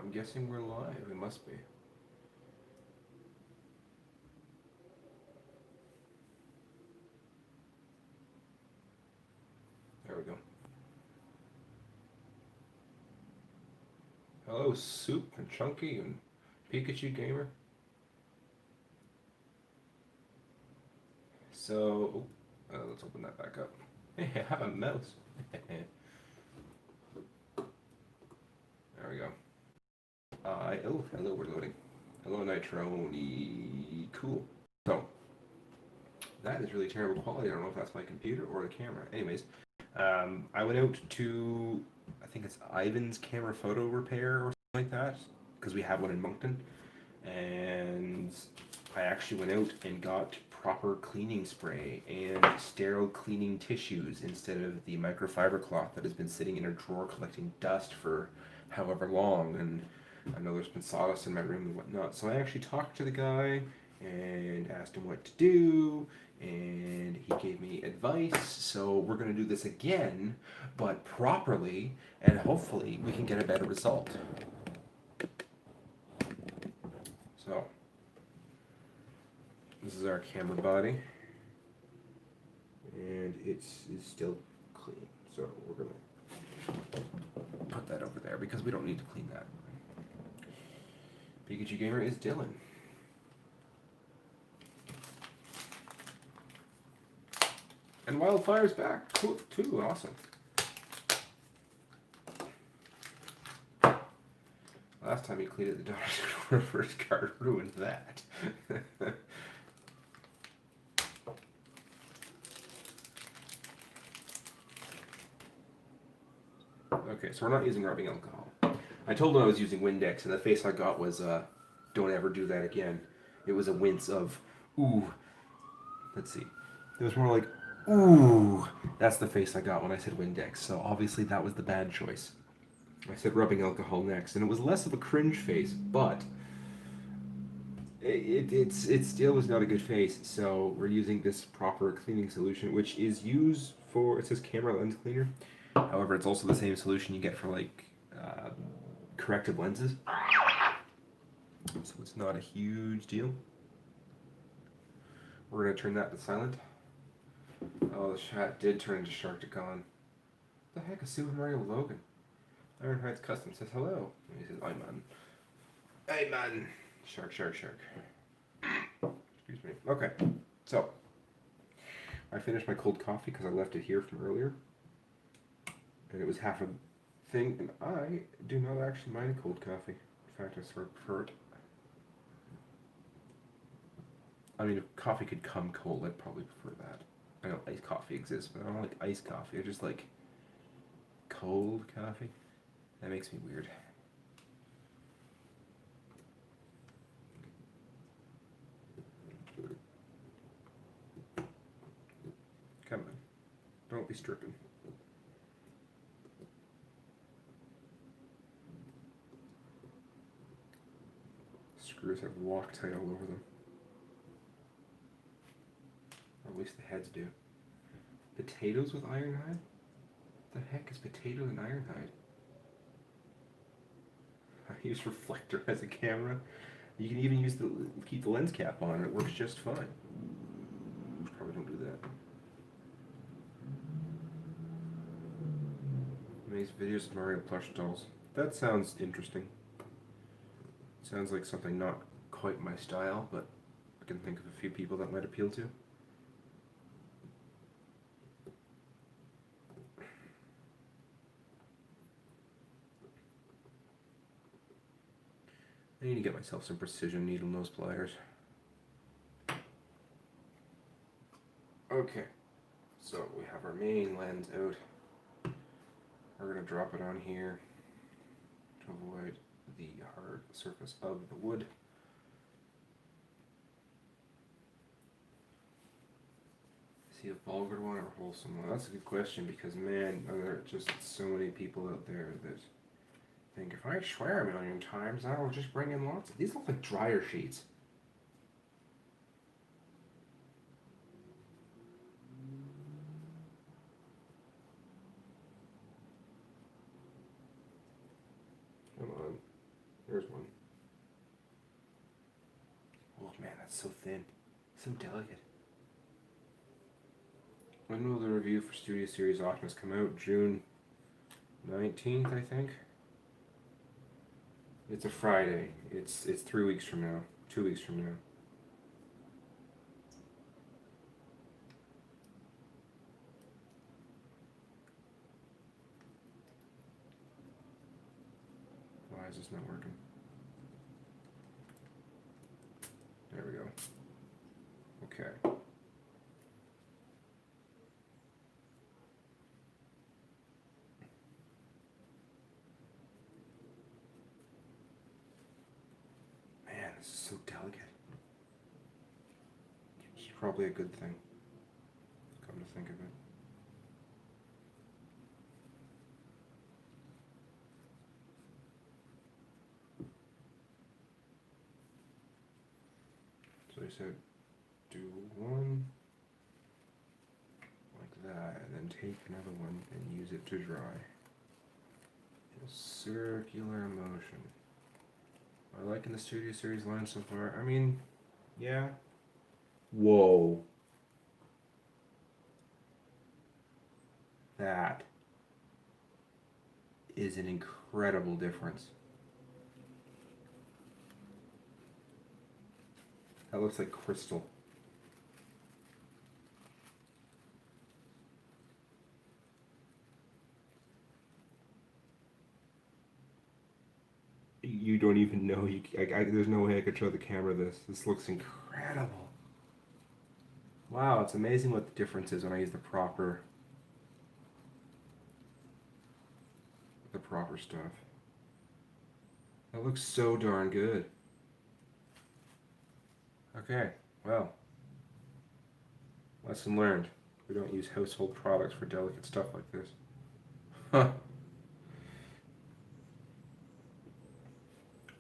I'm guessing we're live. It must be. There we go. Hello, Soup and Chunky and Pikachu Gamer. So, let's open that back up. Hey, I have a mouse. There we go. Oh, hello, we're loading. Hello, Nitroni. Cool. So, that is really terrible quality. I don't know if that's my computer or the camera. Anyways, I went out to, I think it's Ivan's Camera Photo Repair or something like that, because we have one in Moncton. And I actually went out and got proper cleaning spray and sterile cleaning tissues instead of the microfiber cloth that has been sitting in a drawer collecting dust for however long. And I know there's been sawdust in my room and whatnot. So I actually talked to the guy and asked him what to do, and he gave me advice. So we're going to do this again, but properly, and hopefully we can get a better result. So this is our camera body, and it's still clean. So we're going to put that over there because we don't need to clean that. Pikachu Gamer is Dylan. And Wildfire's back too. Awesome. Last time he cleaned it, the Dodgers reverse card ruined that. Okay, so we're not using rubbing alcohol. I told him I was using Windex, and the face I got was, don't ever do that again. It was a wince of, ooh. Let's see. It was more like, ooh. That's the face I got when I said Windex, so obviously that was the bad choice. I said rubbing alcohol next, and it was less of a cringe face, but it still was not a good face, so we're using this proper cleaning solution, which is used for, it says camera lens cleaner. However, it's also the same solution you get for, like, corrective lenses. So it's not a huge deal. We're going to turn that to silent. Oh, the chat did turn into Sharkticon. The heck is Super Mario Logan? Ironhide's Custom says hello. And he says, "Hi man." Hey man. Shark. Excuse me. Okay, so I finished my cold coffee because I left it here from earlier, and it was half a thing. And I do not actually mind cold coffee. In fact, I sort of prefer it. I mean, if coffee could come cold, I'd probably prefer that. I know iced coffee exists, but I don't like iced coffee. I just like cold coffee. That makes me weird. Come on. Don't be stripping. Screws have Loctite all over them. Or at least the heads do. Potatoes with ironhide? The heck is potato and ironhide? I use reflector as a camera. You can even use keep the lens cap on. It works just fine. Probably don't do that. Makes videos of Mario plush dolls. That sounds interesting. Sounds like something not quite my style, but I can think of a few people that might appeal to. I need to get myself some precision needle nose pliers. Okay, so we have our main lens out. We're going to drop it on here to avoid the hard surface of the wood. See a vulgar one or a wholesome one? That's a good question, because man, there are just so many people out there that think if I swear a million times, I will just bring in lots of these. Look like dryer sheets. Come on. There's one. Oh man, that's so thin. So delicate. When will the review for Studio Series Optimus come out? June 19th, I think. It's a Friday. It's 3 weeks from now. 2 weeks from now. Why is this not working? There we go. Okay. Man, this is so delicate. It's probably a good thing, come to think of it. So I said, do one like that, and then take another one and use it to dry. A circular motion. I like in the Studio Series line so far. I mean, yeah. Whoa. That is an incredible difference. That looks like crystal. You don't even know. There's no way I could show the camera this. This looks incredible. Wow, it's amazing what the difference is when I use the proper stuff. That looks so darn good. Okay, well, lesson learned. We don't use household products for delicate stuff like this. Huh.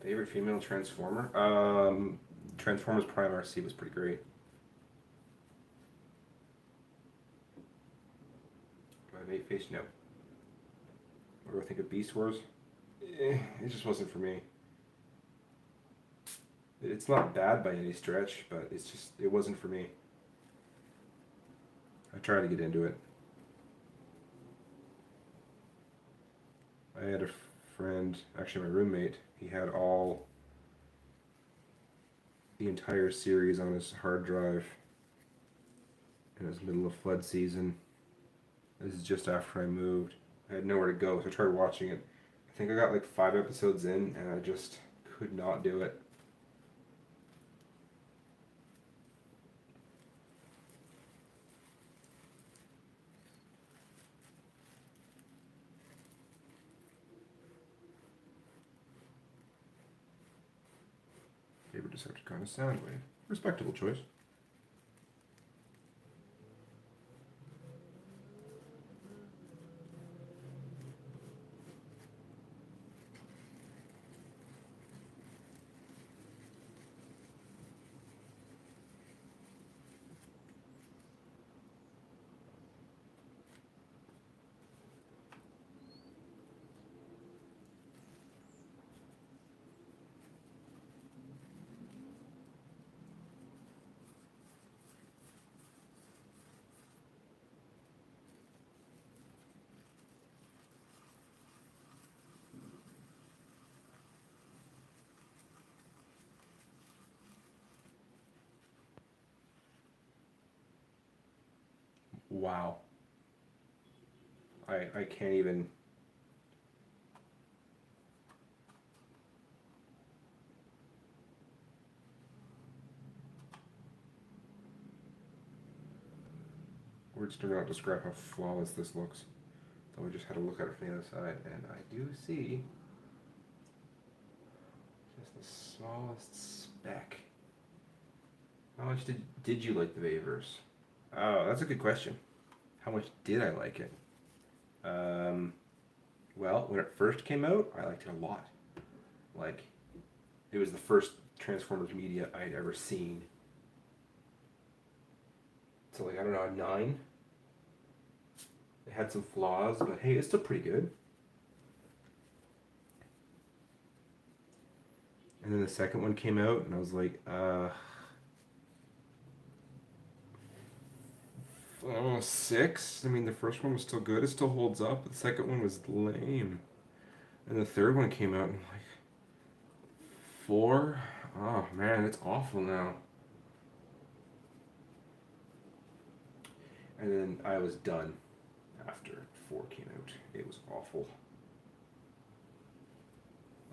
Favorite female Transformer? Transformers Prime RC was pretty great. Do I have 8 face? No. What do I think of Beast Wars? It just wasn't for me. It's not bad by any stretch, but it wasn't for me. I tried to get into it. I had a friend, actually my roommate, he had the entire series on his hard drive, and it was middle of flood season. This is just after I moved. I had nowhere to go, so I tried watching it. I think I got like 5 episodes in, and I just could not do it. Favorite Decepticon is Soundwave. Respectable choice. Wow. I can't even. Words do not describe how flawless this looks. So we just had to look at it from the other side, and I do see just the smallest speck. How much did you like the Bayverse? Oh, that's a good question. How much did I like it? Well, when it first came out, I liked it a lot. Like, it was the first Transformers media I'd ever seen. So, like, I don't know, a 9? It had some flaws, but hey, it's still pretty good. And then the second one came out, and I was like, oh, 6. I mean, the first one was still good. It still holds up. But the second one was lame. And the third one came out, and I'm like, 4? Oh, man, it's awful now. And then I was done after 4 came out. It was awful.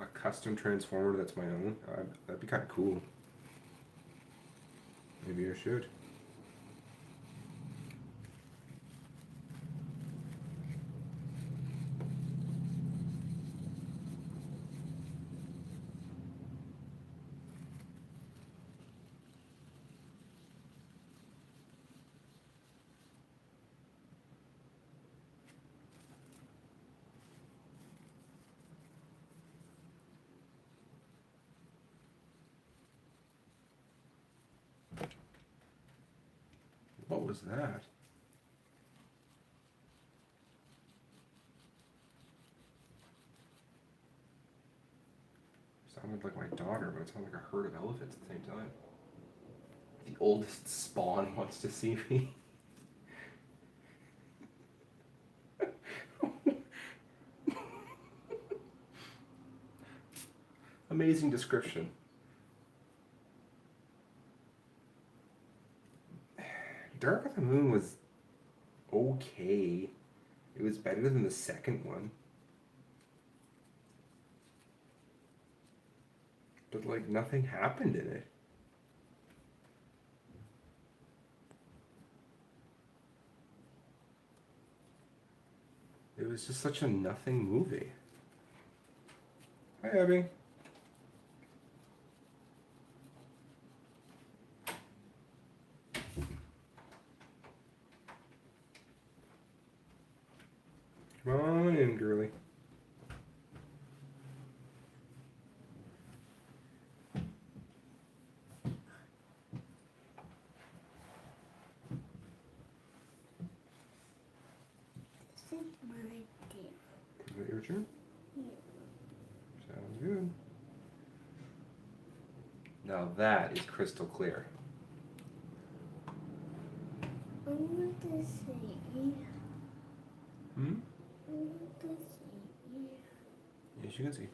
A custom transformer that's my own? That'd be kind of cool. Maybe I should. What was that? Sounded like my daughter, but it sounded like a herd of elephants at the same time. The oldest spawn wants to see me. Amazing description. Dark of the Moon was okay. It was better than the second one. But, like, nothing happened in it. It was just such a nothing movie. Hi, Abby. Come on in, girly. This is my turn. Is it your turn? Yeah. Sounds good. Now that is crystal clear. I want to see. Hmm? I want to see. Yes, you can see.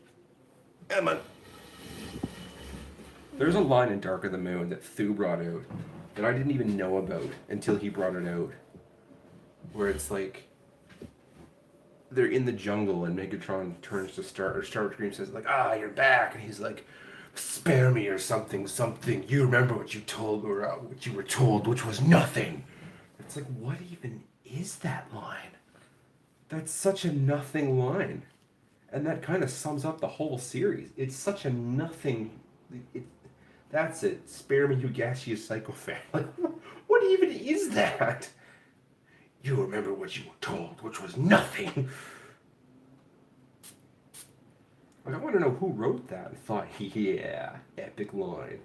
Emma! There's a line in Dark of the Moon that Thu brought out that I didn't even know about until he brought it out. Where it's like, they're in the jungle and Megatron turns to Starscream says like, you're back. And he's like, spare me or something. You remember what you told or what you were told, which was nothing. It's like, what even is that line? That's such a nothing line. And that kind of sums up the whole series. It's such a nothing. That's it. Spare me, you gaseous psychopath. Like, what even is that? You remember what you were told, which was nothing. Like, I want to know who wrote that and thought, yeah, epic line.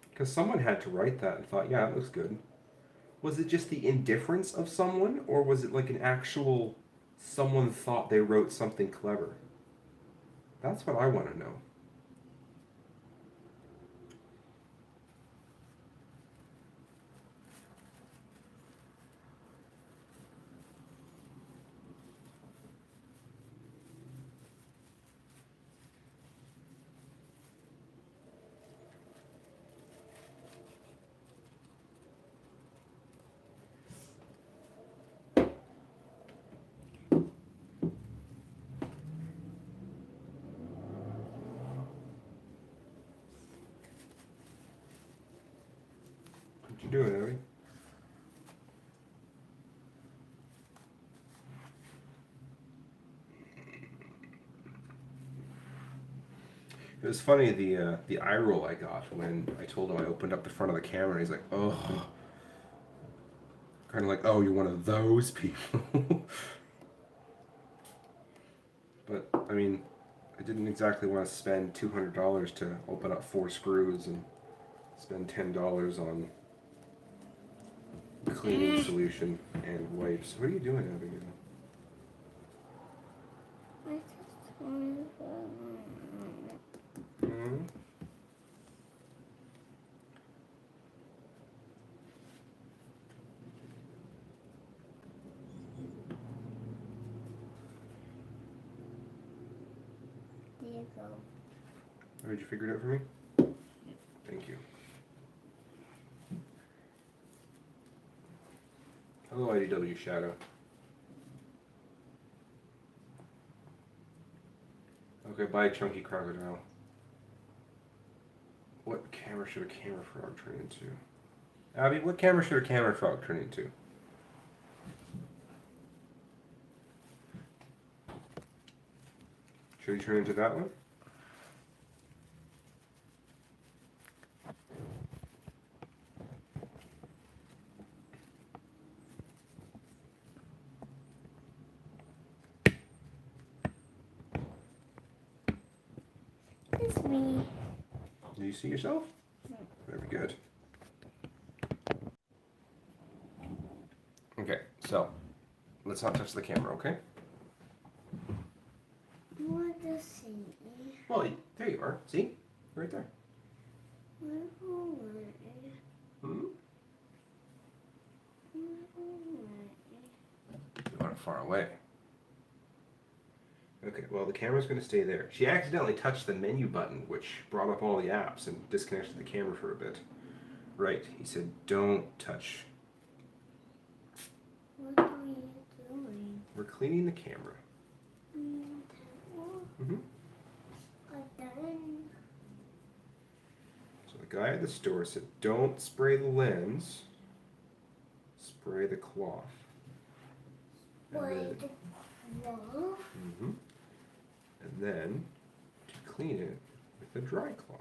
Because someone had to write that and thought, yeah, it looks good. Was it just the indifference of someone, or was it like an actual someone thought they wrote something clever? That's what I want to know. What you doing, Abby? It was funny, the eye roll I got when I told him I opened up the front of the camera, and he's like, oh. Kind of like, oh, you're one of those people. But, I mean, I didn't exactly want to spend $200 to open up 4 screws and spend $10 on cleaning solution and wipes. What are you doing, Abigail? Hmm? There you go. Oh, did you figure it out for me? Thank you. Hello, IDW Shadow. Okay, bye, Chunky Crocodile. What camera should a camera frog turn into? Abby, what camera should a camera frog turn into? Should he turn into that one? It's me. Do you see yourself? Very good. Okay, so let's not touch the camera, okay? I want to see. Well, there you are. See? Right there. Hmm? You want it far away. Okay, well, the camera's going to stay there. She accidentally touched the menu button, which brought up all the apps and disconnected the camera for a bit. Right, he said, don't touch. What are you doing? We're cleaning the camera. Mm-hmm. So the guy at the store said, don't spray the lens, spray the cloth. Spray the cloth? Mm-hmm. And then to clean it with a dry cloth.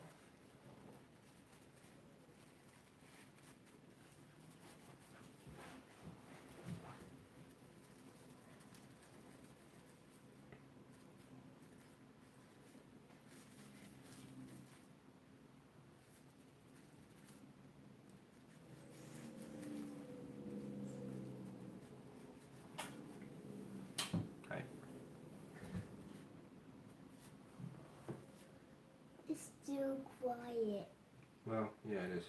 Hi. It's too quiet. Well, yeah, it is.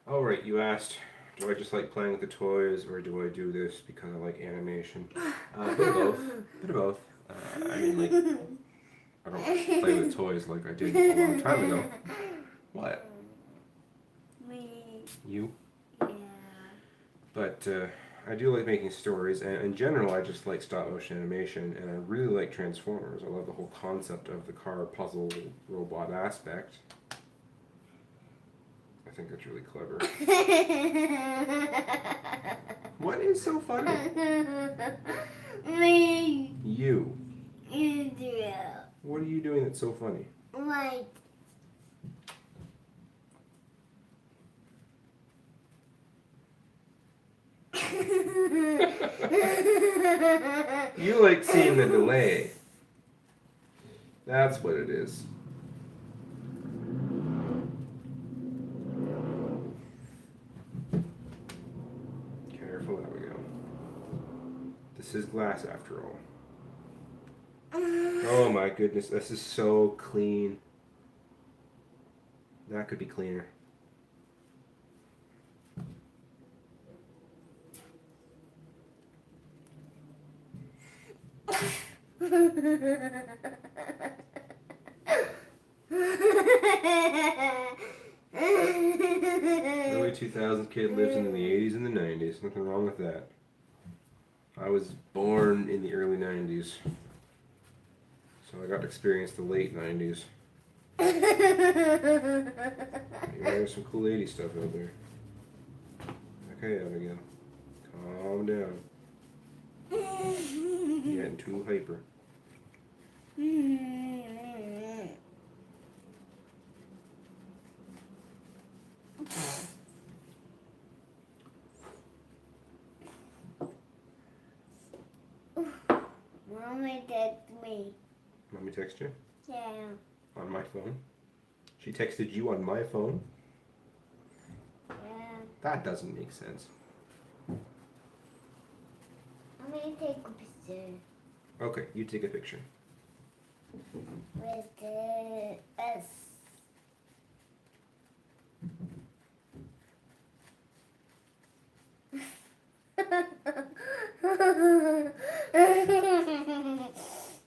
All right, you asked, do I just like playing with the toys, or do I do this because I like animation? A bit of both. Bit of both. I mean, like, I don't play with toys like I did a long time ago. What? Me. You? Yeah. But I do like making stories, and in general, I just like stop motion animation, and I really like Transformers. I love the whole concept of the car puzzle robot aspect. I think that's really clever. What is so funny? Me. You. You do. What are you doing that's so funny? Like. You like seeing the delay. That's what it is. Careful, there we go. This is glass after all. Oh my goodness, this is so clean. That could be cleaner. Early 2000s kid lived in the 80s and the 90s. Nothing wrong with that. I was born in the early 90s. So I got to experience the late 90s. There's some cool 80s stuff out there. Okay, Abigail. Calm down. You're getting too hyper. Mommy text me. Mommy text you? Yeah. On my phone? She texted you on my phone? Yeah. That doesn't make sense. I'm gonna take a picture. Okay, you take a picture. with the S.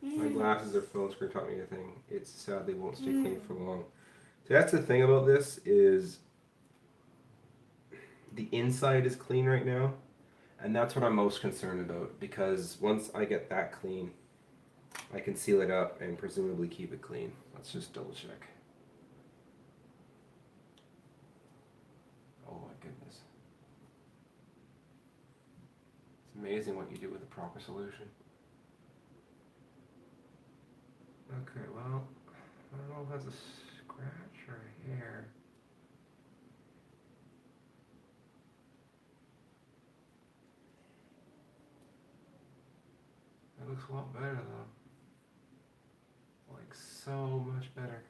My glasses are phone screen taught me a thing. It sadly won't stay clean for long. So that's the thing about this is the inside is clean right now, and that's what I'm most concerned about, because once I get that clean, I can seal it up and presumably keep it clean. Let's just double check. Oh my goodness. It's amazing what you do with a proper solution. Okay, well, I don't know if that's a scratch or a hair. That looks a lot better though. Like so much better.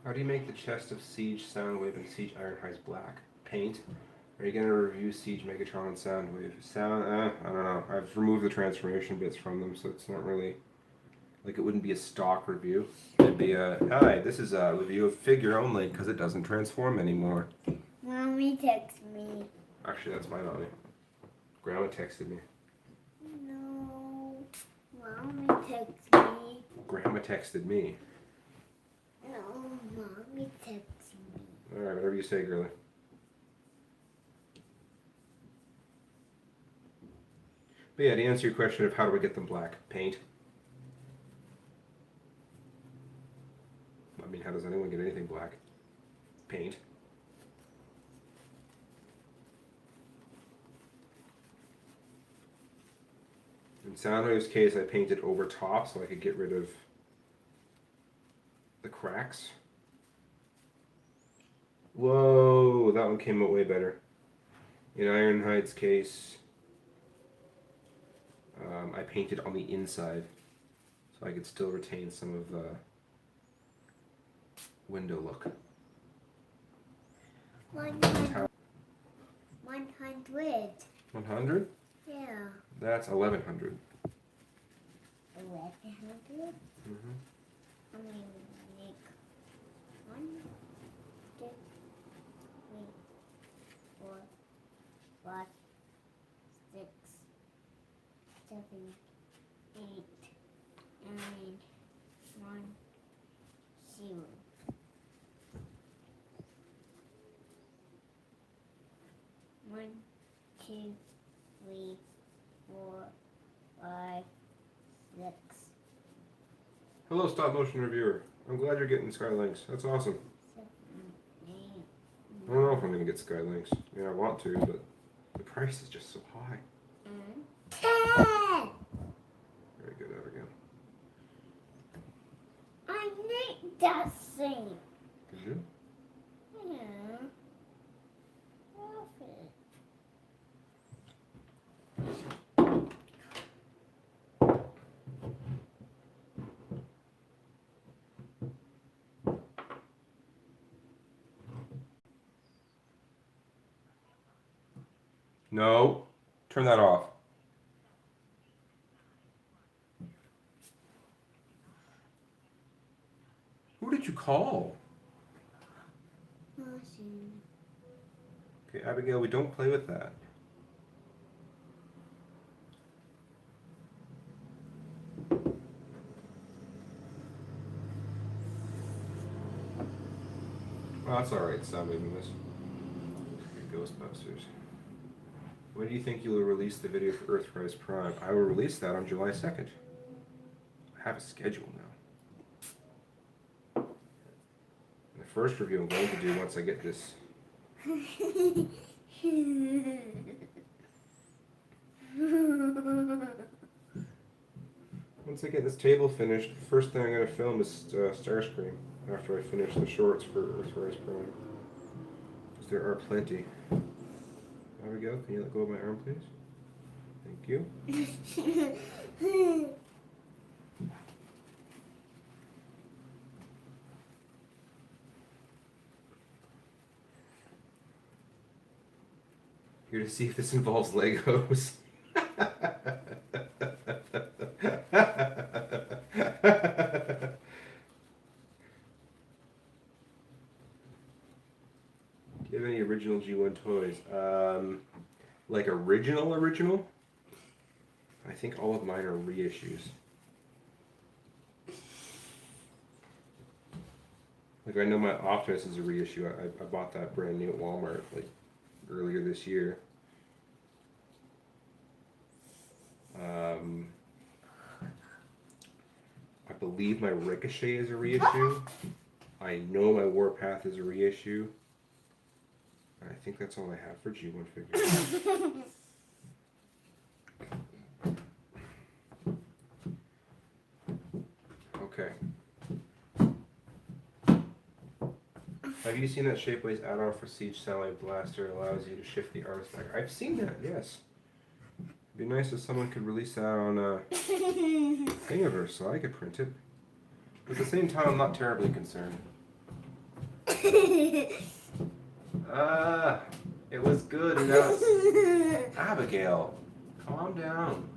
How do you make the chest of Siege, Soundwave, and Siege Ironhide's black? Paint? Are you going to review Siege, Megatron, and Soundwave? I don't know. I've removed the transformation bits from them, so it's not really... Like, it wouldn't be a stock review. It'd be a, hi, this is a review of figure only, because it doesn't transform anymore. Mommy texted me. Actually, that's my mommy. Grandma texted me. No. Mommy texted me. Grandma texted me. No, Mommy texted me. Alright, whatever you say, girlie. But yeah, to answer your question of how do I get them black? Paint. I mean, how does anyone get anything black? Paint. In Soundwave's case, I painted over top so I could get rid of the cracks. Whoa, that one came out way better. In Ironhide's case, I painted on the inside so I could still retain some of the window look. 100. 100. 100? Yeah. That's 1100. 1100? Mm-hmm. I mean, like 1, 2, 3, 4, 5, 6, 7, 8, 9, 1, 0. One, 2, 3, 4, 5, 6. Hello, stop motion reviewer. I'm glad you're getting Skylinks. That's awesome. 7, 8. I don't know if I'm gonna get Skylinks. I mean, I want to, but the price is just so high. 10. Very good. Out again. I need that thing. Did you? Yeah. Love it. No. Turn that off. Who did you call? Awesome. Okay, Abigail, we don't play with that. Well, that's alright, sound moving this. Ghostbusters. When do you think you'll release the video for Earthrise Prime? I will release that on July 2nd. I have a schedule now. And the first review I'm going to do once I get this. Once I get this table finished, the first thing I'm going to film is Starscream after I finish the shorts for Earthrise Prime. Because there are plenty. There we go. Can you let go of my arm, please? Thank you. Here to see if this involves Legos. Do you have any original G1 toys? Like original? I think all of mine are reissues. Like I know my Optimus is a reissue. I bought that brand new at Walmart like earlier this year. I believe my Ricochet is a reissue. I know my Warpath is a reissue. I think that's all I have for G1 figures. Okay. Have you seen that Shapeways add-on for Siege Satellite Blaster? It allows you to shift the arms back. I've seen that, yes. It'd be nice if someone could release that on Thingiverse so I could print it. But at the same time, I'm not terribly concerned. It was good and now it's... Abigail, calm down.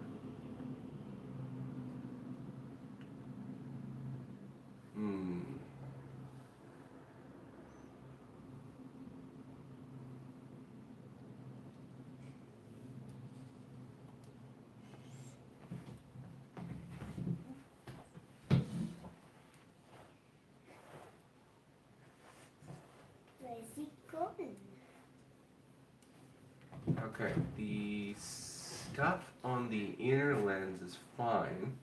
Okay, the stuff on the inner lens is fine.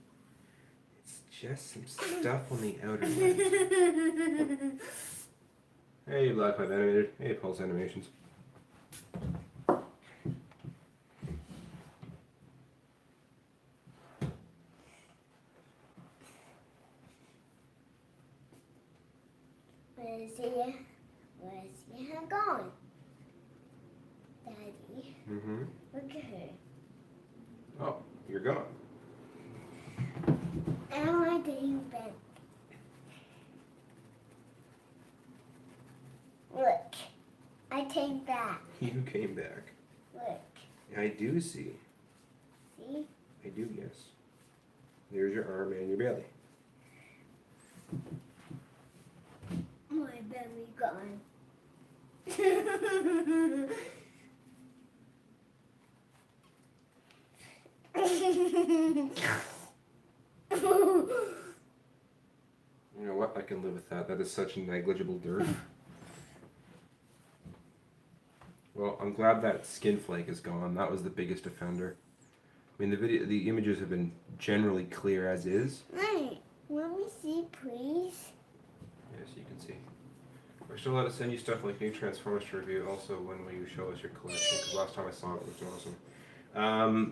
It's just some stuff on the outer lens. Hey, Black Live Animated. Hey, Pulse Animations. Where's he gone? Daddy. Mm-hmm. Look at her. Oh, you're gone. And I didn't bed. Look. I came back. You came back. Look. I do see. See? I do, yes. There's your arm and your belly. My belly gone. You know what? I can live with that. That is such negligible dirt. Well, I'm glad that skin flake is gone. That was the biggest offender. I mean, the images have been generally clear as is. Hey, let me see, please. Yes, you can see. We're still allowed to send you stuff like new Transformers to review. Also, when will you show us your collection? Because last time I saw it, it looked awesome.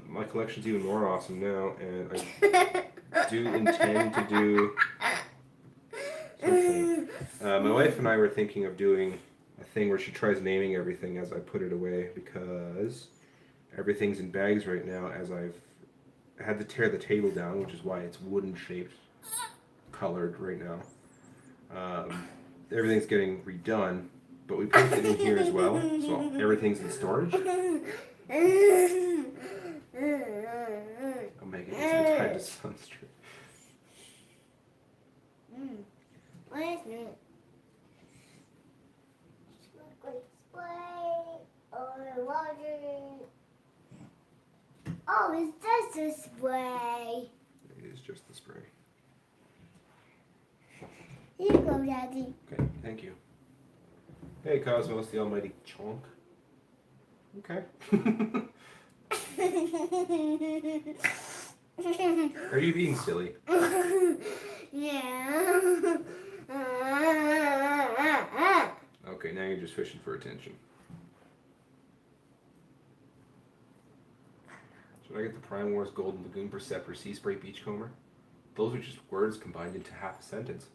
My collection's even more awesome now, and I do intend to do something. My wife and I were thinking of doing a thing where she tries naming everything as I put it away, because everything's in bags right now as I've had to tear the table down, which is why it's wooden shaped, colored right now. Everything's getting redone, but we put it in here as well, so everything's in storage. I'm making this time to sunstream. What is it? Liquid spray or water? Oh, it's just a spray. It is just the spray. Here you go, Daddy. Okay, thank you. Hey, Cosmos, the almighty chonk. Okay. Are you being silly? Yeah. Okay, now you're just fishing for attention. Should I get the Prime Wars Golden Lagoon Perceptor Sea Spray Beachcomber? Those are just words combined into half a sentence.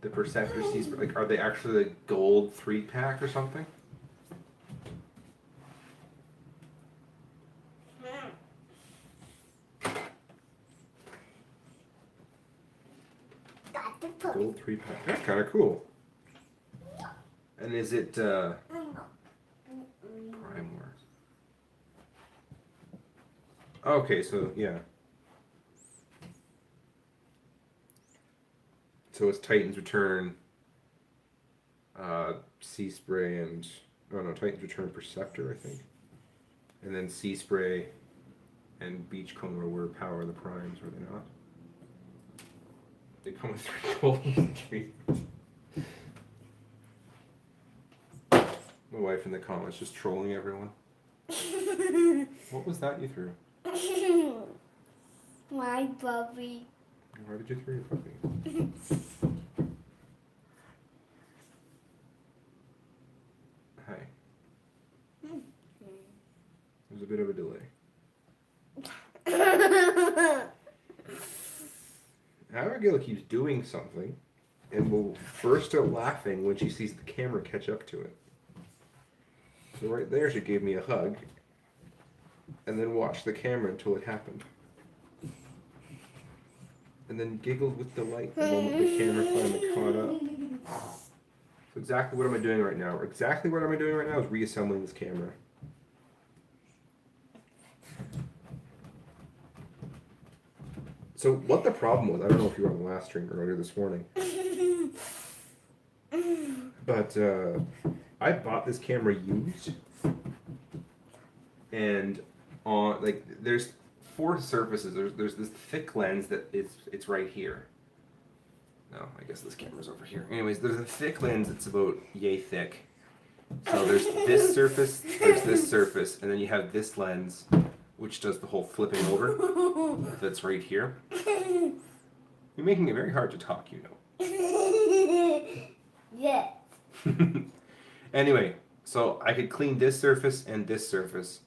The Perceptor Sea Spray, like, are they actually the gold 3-pack or something? Got the puppy. Gold 3-pack. That's kind of cool. And is it Okay, so yeah. So it's Titan's Return, Sea Spray, and oh no, Titan's Return Perceptor, I think, and then Sea Spray and Beachcomber were Power of the Primes, were they not? They come with 3 golden trees. My wife in the comments just trolling everyone. What was that you threw? My puppy. Why did you throw your puppy? Hi. There's a bit of a delay. Abigail keeps doing something and will burst out laughing when she sees the camera catch up to it. So right there she gave me a hug and then watched the camera until it happened. And then giggled with delight the moment the camera finally caught up. So exactly what am I doing right now? Exactly what am I doing right now is reassembling this camera. So what the problem was, I don't know if you were on the last stream earlier this morning, but I bought this camera used, and on like there's 4 surfaces. There's this thick lens that it's right here. No, I guess this camera's over here. Anyways, there's a thick lens that's about yay thick. So there's this surface, there's this surface, and then you have this lens, which does the whole flipping over. That's right here. You're making it very hard to talk, you know. Yeah. Anyway, so I could clean this surface and this surface,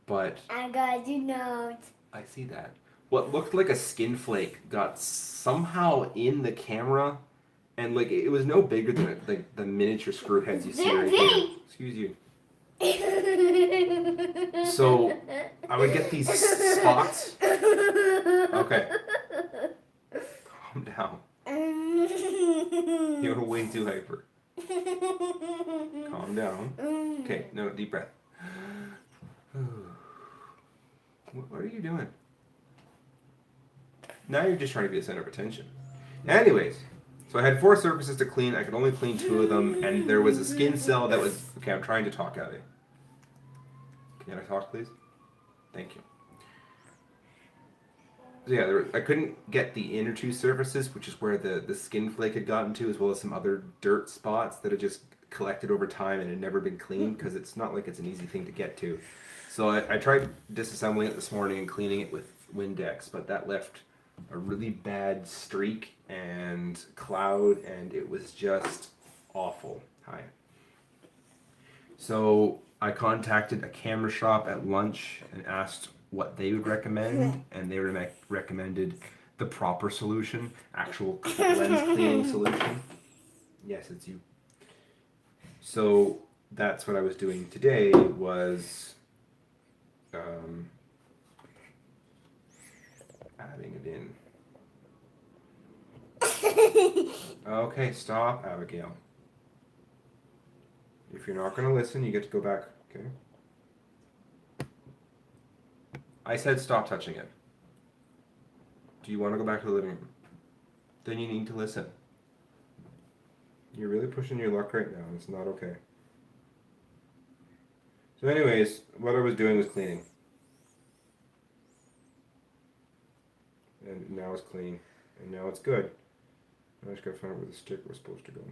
but I got you notes. I see that. What looked like a skin flake got somehow in the camera, and like it was no bigger than like the miniature screw heads you see right here. Excuse you. So I would get these spots. Okay. Calm down. You're way too hyper. Calm down. Okay, no, deep breath. What are you doing? Now you're just trying to be the center of attention. Anyways, so I had 4 surfaces to clean. I could only clean 2 of them, and there was a skin cell that was... Okay, I'm trying to talk at it. Can I talk, please? Thank you. So yeah, I couldn't get the inner 2 surfaces, which is where the skin flake had gotten to, as well as some other dirt spots that had just collected over time and had never been cleaned, because it's not like it's an easy thing to get to. So I tried disassembling it this morning and cleaning it with Windex, but that left a really bad streak and cloud, and it was just awful. Hi. So I contacted a camera shop at lunch and asked what they would recommend, and they recommended the proper solution, actual lens cleaning solution. Yes, it's you. So that's what I was doing today, was adding it in. Okay, stop, Abigail. If you're not going to listen, you get to go back, okay? I said stop touching it. Do you want to go back to the living room? Then you need to listen. You're really pushing your luck right now, and it's not okay. So anyways, what I was doing was cleaning. And now it's clean. And now it's good. I just gotta find out where the sticker was supposed to go.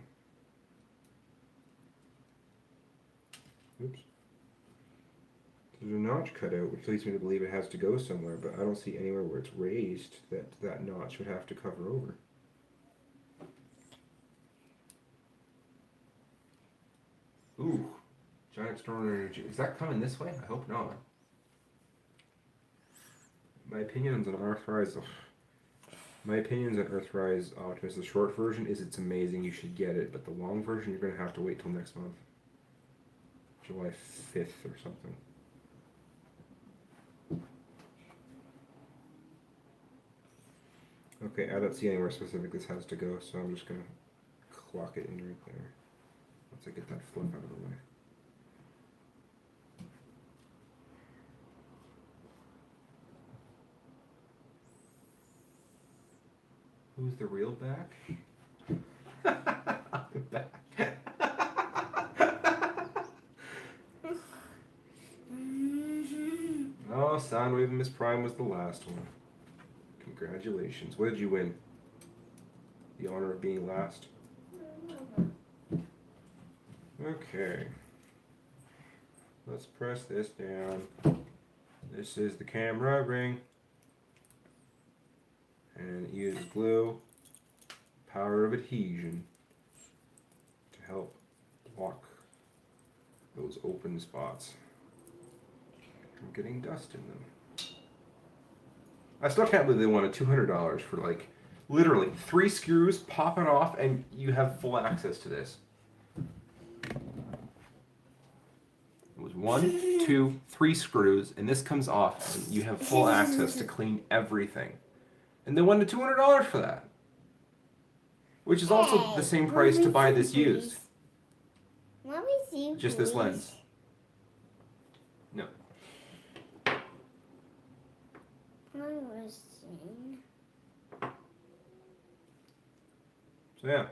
Oops. There's a notch cut out, which leads me to believe it has to go somewhere, but I don't see anywhere where it's raised that notch would have to cover over. Ooh, giant extraordinary energy. Is that coming this way? I hope not. My opinions on Earthrise. My opinions on Earthrise Optimus. The short version is it's amazing. You should get it, but the long version you're going to have to wait till next month, July 5th or something. Okay, I don't see anywhere specific this has to go, so I'm just going to clock it in right there. Once I get that flip out of the way. Who's the real back? Back. Oh, Soundwave and Miss Prime was the last one. Congratulations. What did you win? The honor of being last? Okay. Let's press this down. This is the camera ring. And it uses glue, power of adhesion, to help block those open spots from getting dust in them. I still can't believe they wanted $200 for like literally 3 screws popping off and you have full access to this. It was 1, 2, 3 screws and this comes off and you have full access to clean everything. And they wanted $200 for that. Which is also the same price to buy this used. Let me see. Just this lens. No. I was seeing. So yeah,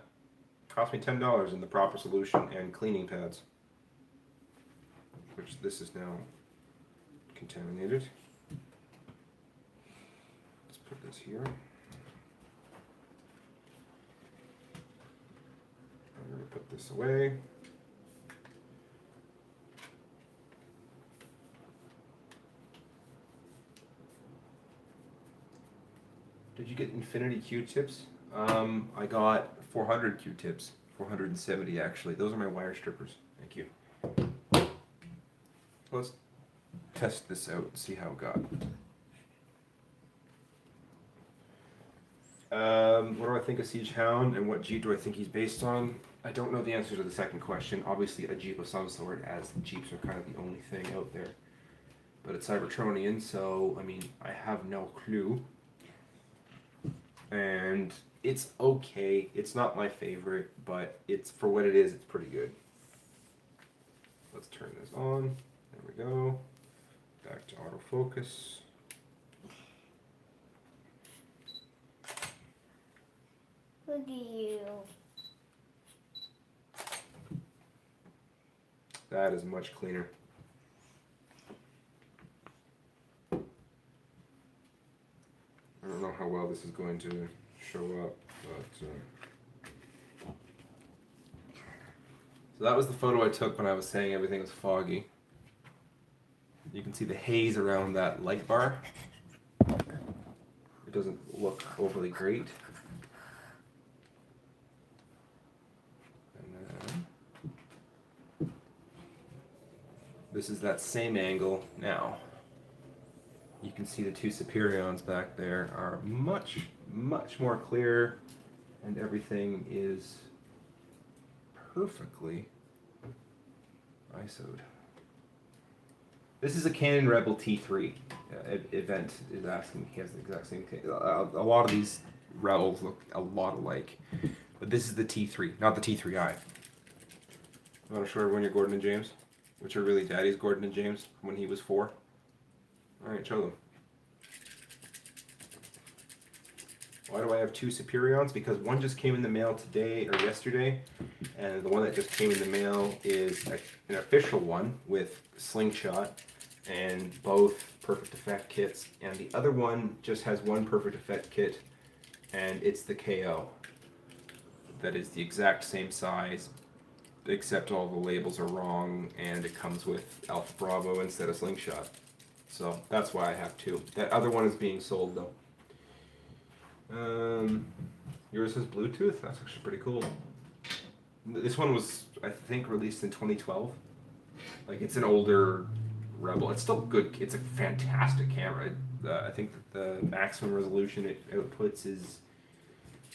cost me $10 in the proper solution and cleaning pads, which this is now contaminated. Let's put this here. I'm going to put this away. Did you get infinity Q-tips? I got 400 Q-tips, 470 actually. Those are my wire strippers. Thank you. Let's test this out and see how it got. What do I think of Siege Hound and what Jeep do I think he's based on? I don't know the answer to the second question. Obviously a Jeep of some sort, as Jeeps are kind of the only thing out there. But it's Cybertronian, so I mean, I have no clue. And it's okay. It's not my favorite, but it's for what it is, it's pretty good. Let's turn this on. There we go. Back to autofocus. Look at you. That is much cleaner. I don't know how well this is going to show up, but so that was the photo I took when I was saying everything was foggy. You can see the haze around that light bar. It doesn't look overly great. And then this is that same angle now. You can see the 2 Superions back there are much, much more clear, and everything is perfectly ISO'd. This is a Canon Rebel T3 event is asking. He has the exact same thing. A lot of these Rebels look a lot alike, but this is the T3, not the T3i. You want to show everyone your Gordon and James, which are really Daddy's Gordon and James from when he was 4. All right, show them. Why do I have 2 Superions? Because one just came in the mail today or yesterday, and the one that just came in the mail is an official one with Slingshot and both Perfect Effect kits, and the other one just has one Perfect Effect kit, and it's the KO. That is the exact same size, except all the labels are wrong, and it comes with Alpha Bravo instead of Slingshot. So that's why I have 2. That other one is being sold though. Yours is Bluetooth. That's actually pretty cool. This one was, I think, released in 2012. Like, it's an older Rebel. It's still good. It's a fantastic camera. I think that the maximum resolution it outputs is,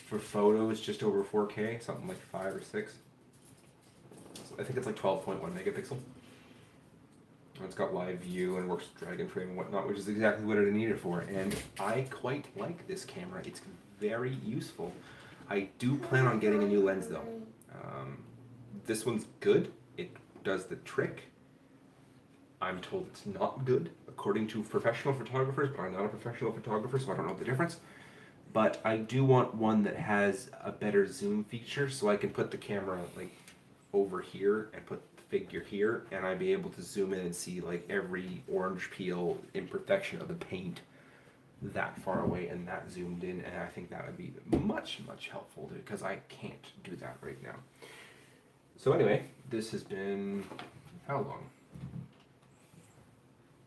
for photos, just over 4K, something like 5 or 6. So I think it's like 12.1 megapixel. It's got live view and works with Dragon Frame and whatnot, which is exactly what it needed for. And I quite like this camera. It's very useful. I do plan on getting a new lens though. This one's good. It does the trick. I'm told it's not good, according to professional photographers, but I'm not a professional photographer, so I don't know the difference. but I do want one that has a better zoom feature, so I can put the camera like over here and put the figure here, and I'd be able to zoom in and see like every orange peel imperfection of the paint that far away and that zoomed in, and I think that would be much helpful because I can't do that right now. So anyway, this has been how long?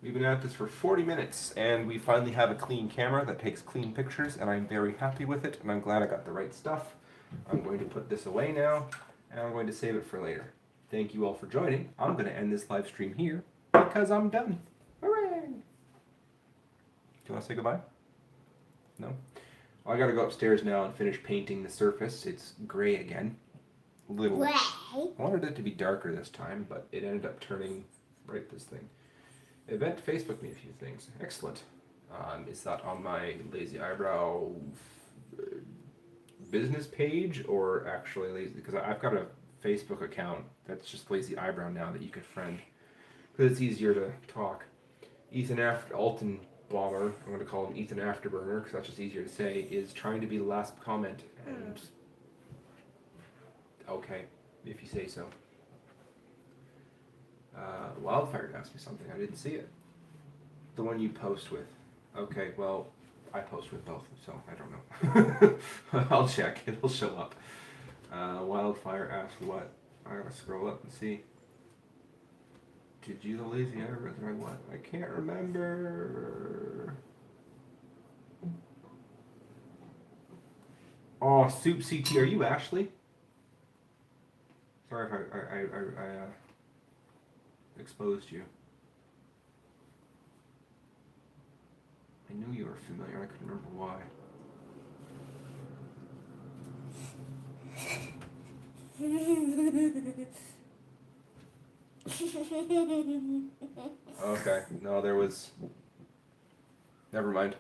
We've been at this for 40 minutes, and we finally have a clean camera that takes clean pictures, and I'm very happy with it, and I'm glad I got the right stuff. I'm going to put this away now, and I'm going to save it for later. Thank you all for joining. I'm going to end this live stream here because I'm done. Hooray! Do you want to say goodbye? No? Well, I got to go upstairs now and finish painting the surface. It's gray again. Little. Gray? I wanted it to be darker this time, but it ended up turning right this thing. Event Facebook me a few things. Excellent. Is that on my Lazy Eyebrow business page or actually lazy? Because I've got a Facebook account that's just Lazy Eyebrow now that you can friend because it's easier to talk. Alton Bomber, I'm going to call him Ethan Afterburner because that's just easier to say, is trying to be the last comment. And okay, if you say so. Wildfire asked me something. I didn't see it. The one you post with. Okay, well, I post with both, so I don't know. I'll check. It'll show up. Wildfire asked what? I gotta scroll up and see. Did you the lazy ever? Did I what? I can't remember. Oh, Soup CT. Are you Ashley? Sorry if I exposed you. I knew you were familiar, I couldn't remember why. Okay, no, there was... Never mind.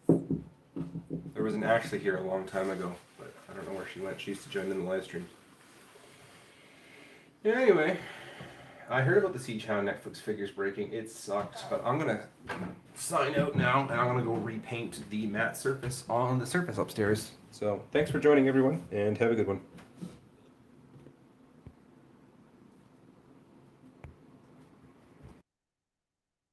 There was an Ashley here a long time ago, but I don't know where she went. She used to join in the live streams. Yeah, anyway... I heard about the Siege Hound Netflix figures breaking. It sucks, but I'm going to sign out now, and I'm going to go repaint the matte surface on the surface upstairs. So, thanks for joining, everyone, and have a good one.